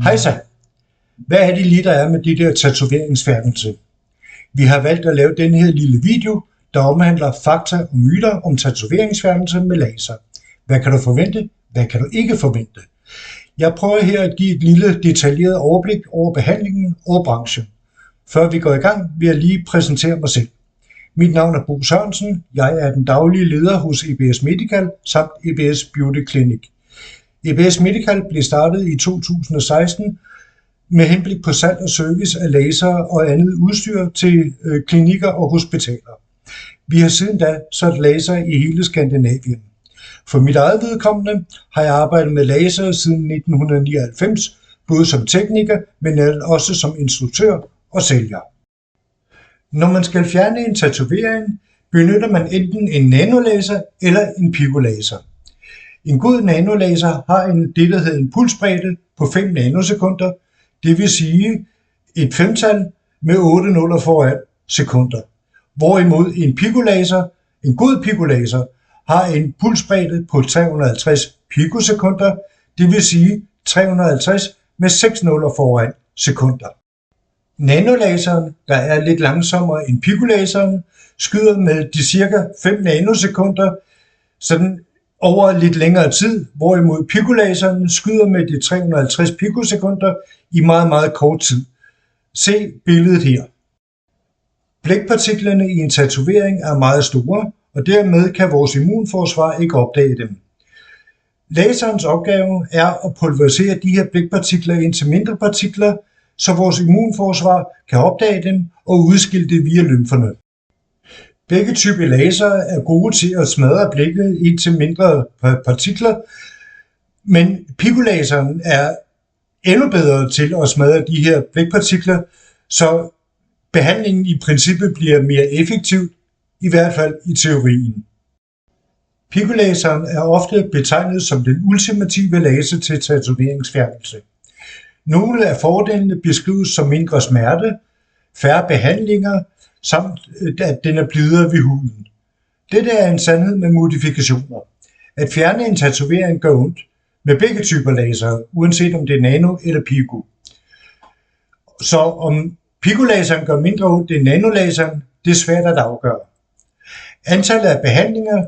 Hejsa! Hvad er det lige, der er med det der tatoveringsfjernelse? Vi har valgt at lave den her lille video, der omhandler fakta og myter om tatoveringsfjernelse med laser. Hvad kan du forvente? Hvad kan du ikke forvente? Jeg prøver her at give et lille detaljeret overblik over behandlingen og branchen. Før vi går i gang, vil jeg lige præsentere mig selv. Mit navn er Bo Sørensen. Jeg er den daglige leder hos EBS Medical samt EBS Beauty Clinic. EBS Medical blev startet i 2016 med henblik på salg og service af laser og andet udstyr til klinikker og hospitaler. Vi har siden da solgt laser i hele Skandinavien. For mit eget vedkommende har jeg arbejdet med laser siden 1999, både som tekniker, men også som instruktør og sælger. Når man skal fjerne en tatovering, benytter man enten en nanolaser eller en picolaser. En god nanolaser har det, der hedder en pulsbredde på 5 nanosekunder, det vil sige et femtal med 8 nuller foran sekunder. Hvorimod en god picolaser har en pulsbredde på 350 picosekunder, det vil sige 350 med 6 nuller foran sekunder. Nanolaseren, der er lidt langsommere end picolaseren, skyder med de cirka 5 nanosekunder sådan over lidt længere tid, hvorimod picolaseren skyder med de 350 picosekunder i meget, meget kort tid. Se billedet her. Blækpartiklerne i en tatovering er meget store, og dermed kan vores immunforsvar ikke opdage dem. Laserens opgave er at pulverisere de her blækpartikler ind til mindre partikler, så vores immunforsvar kan opdage dem og udskille det via lymferne. Begge typer laser er gode til at smadre blækket ind til mindre partikler, men picolaseren er endnu bedre til at smadre de her blækpartikler, så behandlingen i princippet bliver mere effektiv, i hvert fald i teorien. Picolaseren er ofte betegnet som den ultimative laser til tatoveringsfjernelse. Nogle af fordelene beskrives som mindre smerte, færre behandlinger, samt at den er blidere ved huden. Dette er en sandhed med modifikationer. At fjerne en tatovering gør ondt med begge typer laser, uanset om det er nano eller pico. Så om picolaseren gør mindre ondt end nanolaseren, det er svært at afgøre. Antallet af behandlinger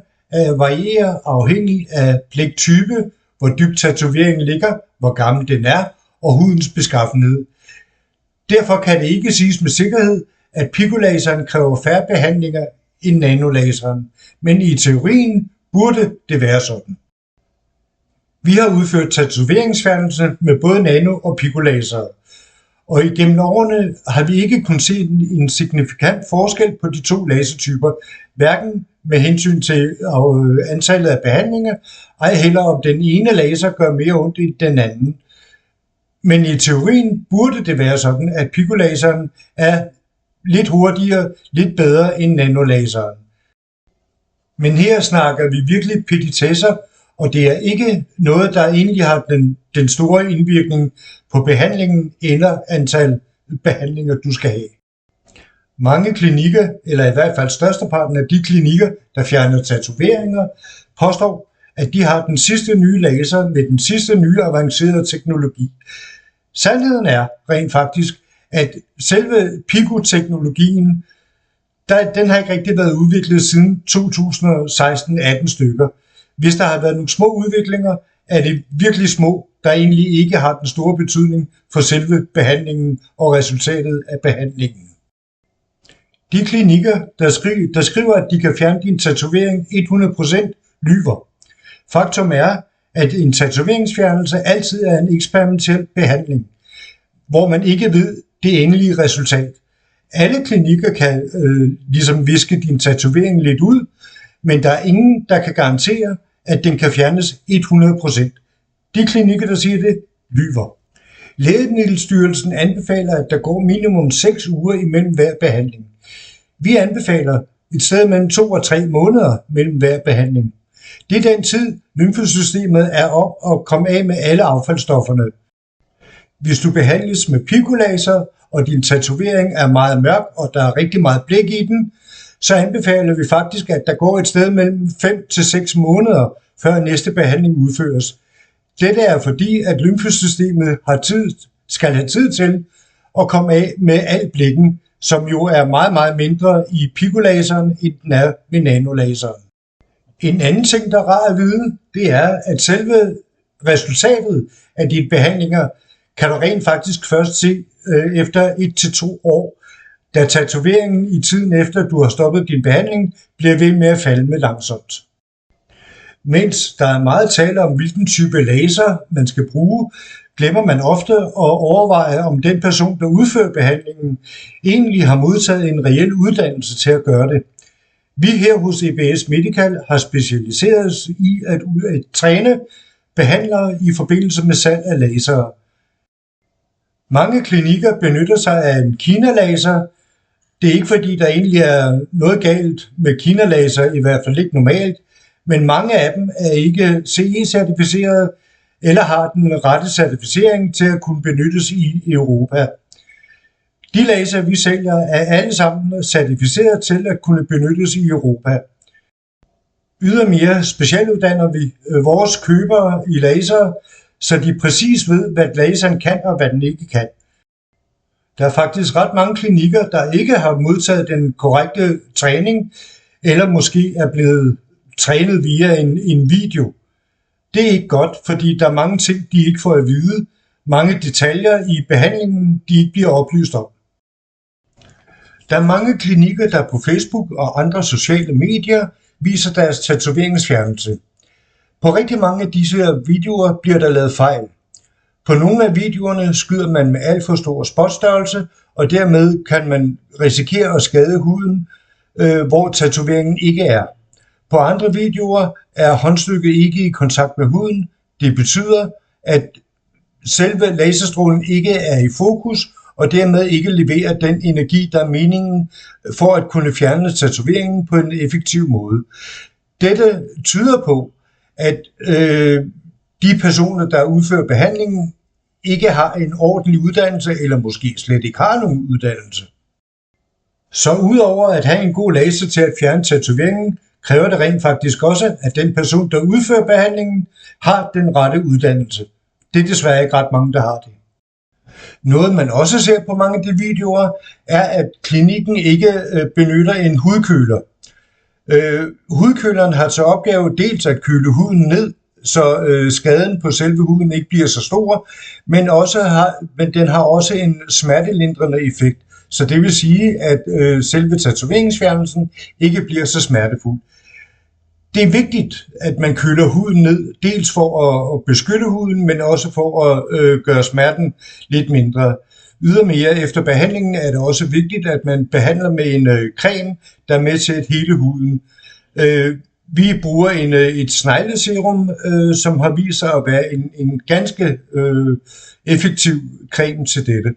varierer afhængig af blæktype, hvor dybt tatoveringen ligger, hvor gammel den er og hudens beskaffenhed. Derfor kan det ikke siges med sikkerhed, at picolaseren kræver færre behandlinger end nanolaseren, men i teorien burde det være sådan. Vi har udført tatoveringsfjernelse med både nano- og picolaser, og igennem årene har vi ikke kunnet se en signifikant forskel på de to lasertyper, hverken med hensyn til antallet af behandlinger, ej heller om den ene laser gør mere ondt end den anden. Men i teorien burde det være sådan, at picolaseren er lidt hurtigere, lidt bedre end nanolaseren. Men her snakker vi virkelig petitesser, og det er ikke noget, der egentlig har den store indvirkning på behandlingen eller antal behandlinger, du skal have. Mange klinikker, eller i hvert fald størsteparten af de klinikker, der fjerner tatoveringer, påstår, at de har den sidste nye laser med den sidste nye avancerede teknologi. Sandheden er rent faktisk, at selve picoteknologien, den har ikke rigtig været udviklet siden 2016-18 stykker. Hvis der har været nogle små udviklinger, er det virkelig små, der egentlig ikke har den store betydning for selve behandlingen og resultatet af behandlingen. De klinikker, der skriver, at de kan fjerne din tatovering 100%, lyver. Faktum er, at en tatoveringsfjernelse altid er en eksperimentel behandling, hvor man ikke ved det endelige resultat. Alle klinikker kan ligesom viske din tatovering lidt ud, men der er ingen, der kan garantere, at den kan fjernes 100%. De klinikker, der siger det, lyver. Lægemiddelstyrelsen anbefaler, at der går minimum 6 uger imellem hver behandling. Vi anbefaler et sted mellem 2 og 3 måneder mellem hver behandling. Det er den tid, lymfesystemet er om at komme af med alle affaldsstofferne. Hvis du behandles med picolaser, og din tatovering er meget mørk, og der er rigtig meget blæk i den, så anbefaler vi faktisk, at der går et sted mellem 5 til 6 måneder, før næste behandling udføres. Dette er fordi, at lymfesystemet skal have tid til at komme af med al blikken, som jo er meget, meget mindre i picolaseren, end den er ved nanolaseren. En anden ting, der er rar at vide, det er, at selve resultatet af dine behandlinger kan du rent faktisk først se efter 1 til 2 år, da tatoveringen i tiden efter, du har stoppet din behandling, bliver ved med at falde langsomt. Mens der er meget tale om, hvilken type laser man skal bruge, glemmer man ofte at overveje, om den person, der udfører behandlingen, egentlig har modtaget en reel uddannelse til at gøre det. Vi her hos EBS Medical har specialiseret os i at træne behandlere i forbindelse med salg af lasere. Mange klinikker benytter sig af en Kina-laser. Det er ikke fordi, der egentlig er noget galt med Kina-laser, i hvert fald ikke normalt, men mange af dem er ikke CE-certificeret eller har den rette certificering til at kunne benyttes i Europa. De laser, vi sælger, er alle sammen certificeret til at kunne benyttes i Europa. Ydermere specialuddanner vi vores købere i laser, så de præcis ved, hvad laseren kan og hvad den ikke kan. Der er faktisk ret mange klinikker, der ikke har modtaget den korrekte træning, eller måske er blevet trænet via en video. Det er ikke godt, fordi der er mange ting, de ikke får at vide. Mange detaljer i behandlingen, de ikke bliver oplyst om. Der er mange klinikker, der på Facebook og andre sociale medier viser deres tatoveringsfjernelse. På rigtig mange af disse videoer bliver der lavet fejl. På nogle af videoerne skyder man med alt for stor spotstørrelse, og dermed kan man risikere at skade huden, hvor tatoveringen ikke er. På andre videoer er håndstykket ikke i kontakt med huden. Det betyder, at selve laserstrålen ikke er i fokus, og dermed ikke leverer den energi, der er meningen for at kunne fjerne tatoveringen på en effektiv måde. Dette tyder på, at de personer, der udfører behandlingen, ikke har en ordentlig uddannelse, eller måske slet ikke har nogen uddannelse. Så udover at have en god laser til at fjerne tatoveringen, kræver det rent faktisk også, at den person, der udfører behandlingen, har den rette uddannelse. Det er desværre ikke ret mange, der har det. Noget man også ser på mange af de videoer, er, at klinikken ikke benytter en hudkøler. Hudkøleren har til opgave dels at køle huden ned, så skaden på selve huden ikke bliver så stor, men den har også en smertelindrende effekt. Så det vil sige, at selve tatoveringsfjernelsen ikke bliver så smertefuld. Det er vigtigt, at man køler huden ned, dels for at beskytte huden, men også for at gøre smerten lidt mindre. Ydermere efter behandlingen er det også vigtigt, at man behandler med en creme, der er med til at hele huden. Vi bruger et snegleserum, som har vist sig at være en ganske effektiv creme til dette.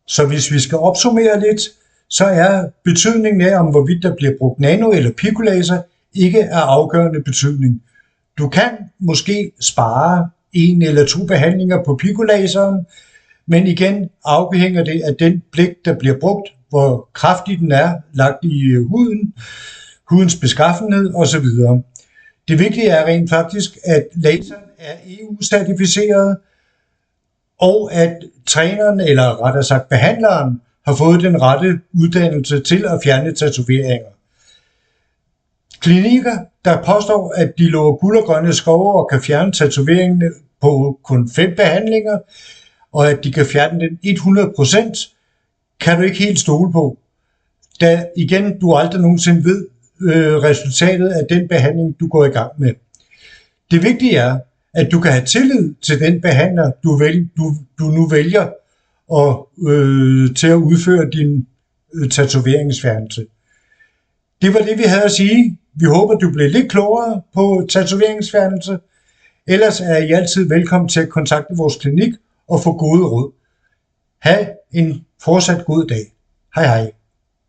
Så hvis vi skal opsummere lidt, så er betydningen af, om hvorvidt der bliver brugt nano- eller picolaser, ikke af afgørende betydning. Du kan måske spare 1 eller 2 behandlinger på picolaseren, men igen afhænger det af den blæk, der bliver brugt, hvor kraftig den er lagt i huden, hudens beskaffenhed osv. Det vigtige er rent faktisk, at laseren er EU-certificeret, og at træneren, eller rettere sagt behandleren, har fået den rette uddannelse til at fjerne tatoveringer. Klinikker, der påstår, at de lover guld og grønne skove og kan fjerne tatoveringene på kun 5 behandlinger, og at de kan fjerne den 100%, kan du ikke helt stole på. Da igen, du aldrig nogensinde ved resultatet af den behandling, du går i gang med. Det vigtige er, at du kan have tillid til den behandler, du nu vælger til at udføre din tatoveringsfjernelse. Det var det, vi havde at sige. Vi håber, du blev lidt klogere på tatoveringsfjernelse. Ellers er I altid velkommen til at kontakte vores klinik og få gode råd. Ha' en fortsat god dag. Hej hej.